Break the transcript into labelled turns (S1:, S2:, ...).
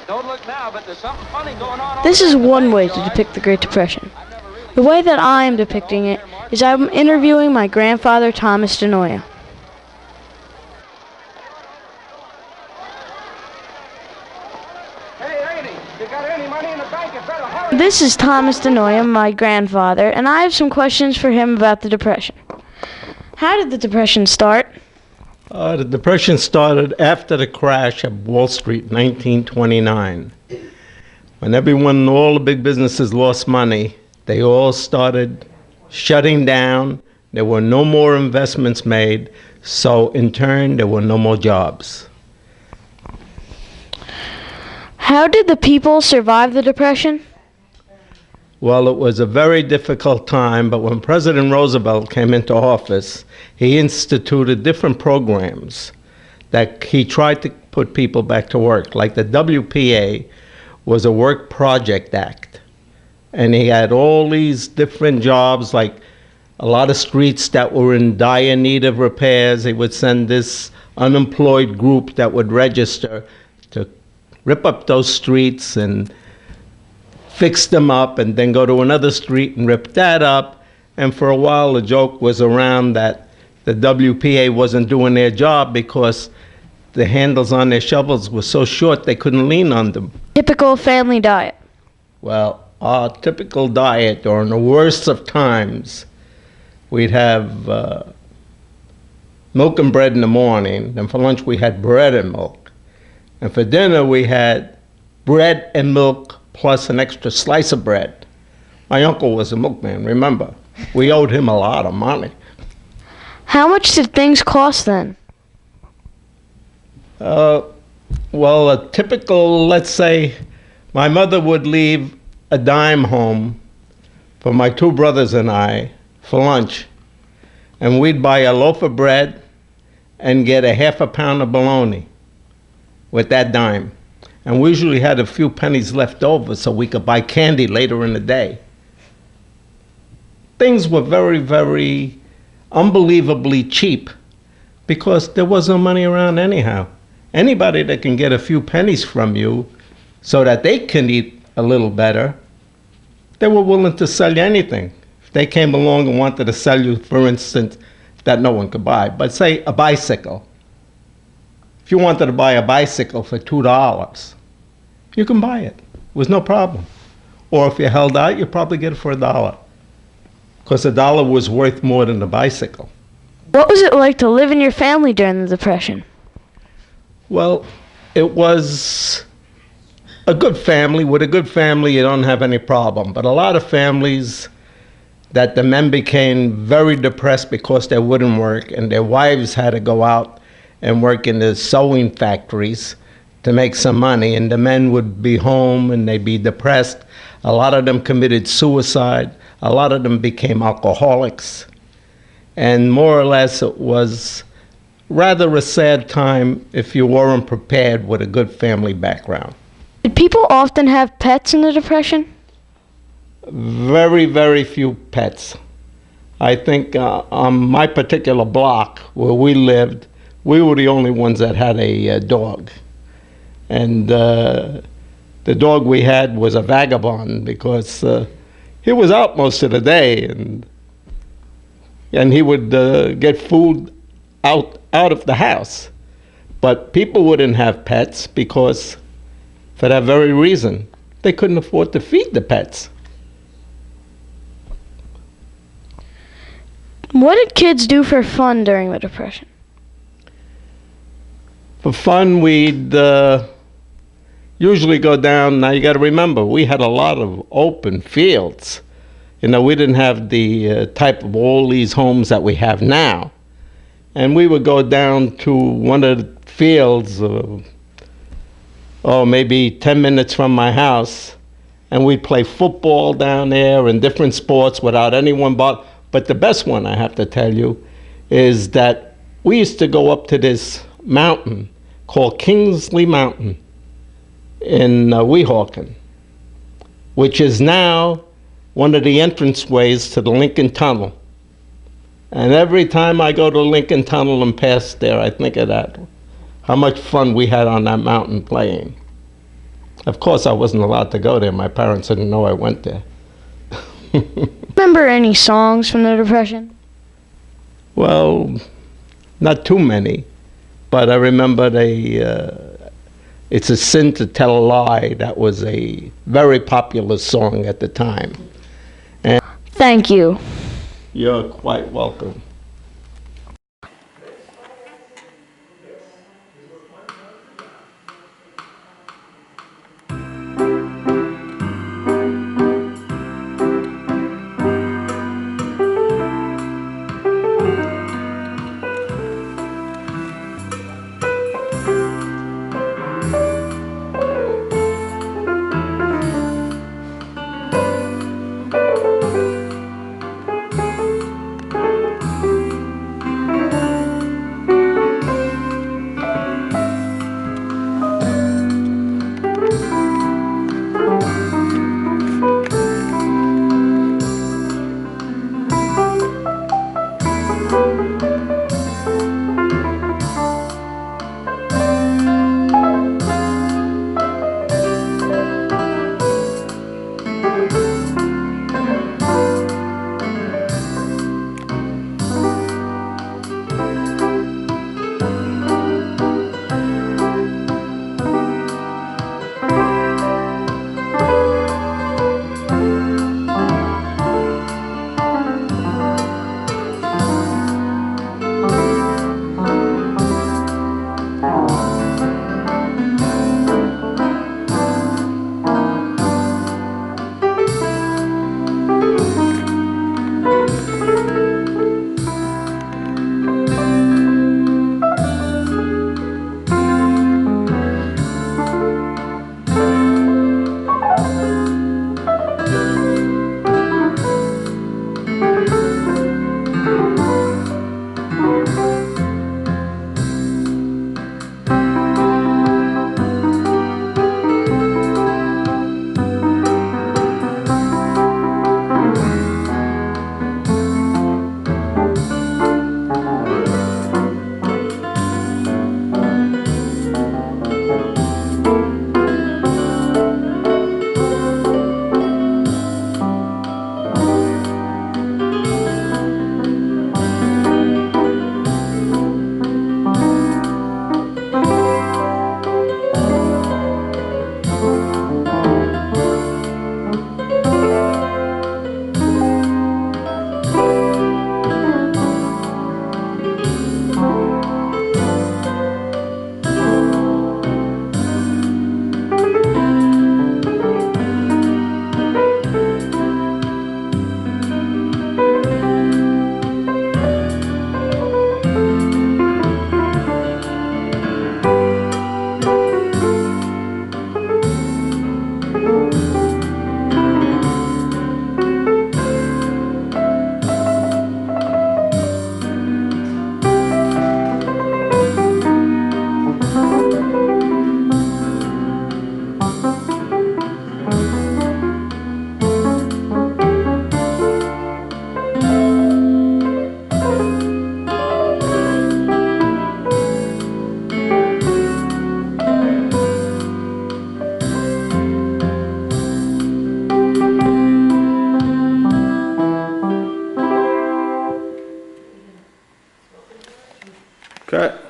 S1: Don't look now, but there's something funny going on.
S2: This is one way to depict the Great Depression. The way that I am depicting it is I'm interviewing my grandfather, Thomas DeNoia.
S1: Hey, lady, you got any money in the bank? You better hurry.
S2: This is Thomas DeNoia, my grandfather, and I have some questions for him about the Depression. How did the Depression start?
S3: The Depression started after the crash of Wall Street in 1929. When everyone, all the big businesses lost money, they all started shutting down. There were no more investments made, so in turn, there were no more jobs.
S2: How did the people survive the Depression?
S3: Well, it was a very difficult time, but when President Roosevelt came into office, he instituted different programs that he tried to put people back to work, like the WPA was a Work Project Act. And he had all these different jobs, like a lot of streets that were in dire need of repairs. He would send this unemployed group that would register to rip up those streets and fix them up, and then go to another street and rip that up. And for a while, the joke was around that the WPA wasn't doing their job because the handles on their shovels were so short they couldn't lean on them.
S2: Typical family diet.
S3: Well, our typical diet during the worst of times, we'd have milk and bread in the morning. Then for lunch, we had bread and milk. And for dinner, we had bread and milk plus an extra slice of bread. My uncle was a milkman, remember? We owed him a lot of money.
S2: How much did things cost then?
S3: Well, a typical, let's say, my mother would leave a dime home for my two brothers and I for lunch. And we'd buy a loaf of bread and get a half a pound of bologna with that dime. And we usually had a few pennies left over so we could buy candy later in the day. Things were very, very unbelievably cheap because there was no money around anyhow. Anybody that can get a few pennies from you so that they can eat a little better, they were willing to sell you anything. If they came along and wanted to sell you, for instance, that no one could buy, but say a bicycle. If you wanted to buy a bicycle for $2, you can buy it. It was no problem. Or if you held out, you'd probably get it for $1, because $1 was worth more than the bicycle.
S2: What was it like to live in your family during the Depression?
S3: Well, it was a good family. With a good family, you don't have any problem. But a lot of families that the men became very depressed because they wouldn't work, and their wives had to go out and work in the sewing factories to make some money, and the men would be home and they'd be depressed. A lot of them committed suicide. A lot of them became alcoholics. And more or less it was rather a sad time if you weren't prepared with a good family background.
S2: Did people often have pets in the Depression?
S3: Very, very few pets. I think on my particular block where we lived, we were the only ones that had a dog. And the dog we had was a vagabond because he was out most of the day, and he would get food out of the house. But people wouldn't have pets because, for that very reason, they couldn't afford to feed the pets.
S2: What did kids do for fun during the Depression?
S3: For fun, we'd usually go down. Now you got to remember, we had a lot of open fields. You know, we didn't have the type of all these homes that we have now. And we would go down to one of the fields, maybe 10 minutes from my house, and we'd play football down there and different sports without anyone but the best one, I have to tell you, is that we used to go up to this mountain called Kingsley Mountain in Weehawken, which is now one of the entranceways to the Lincoln Tunnel. And every time I go to Lincoln Tunnel and pass there, I think of that, how much fun we had on that mountain playing. Of course, I wasn't allowed to go there. My parents didn't know I went there.
S2: Remember any songs from the Depression?
S3: Well, not too many, but I remember It's a Sin to Tell a Lie. That was a very popular song at the time. And
S2: Thank you.
S3: you're quite welcome.
S4: Okay.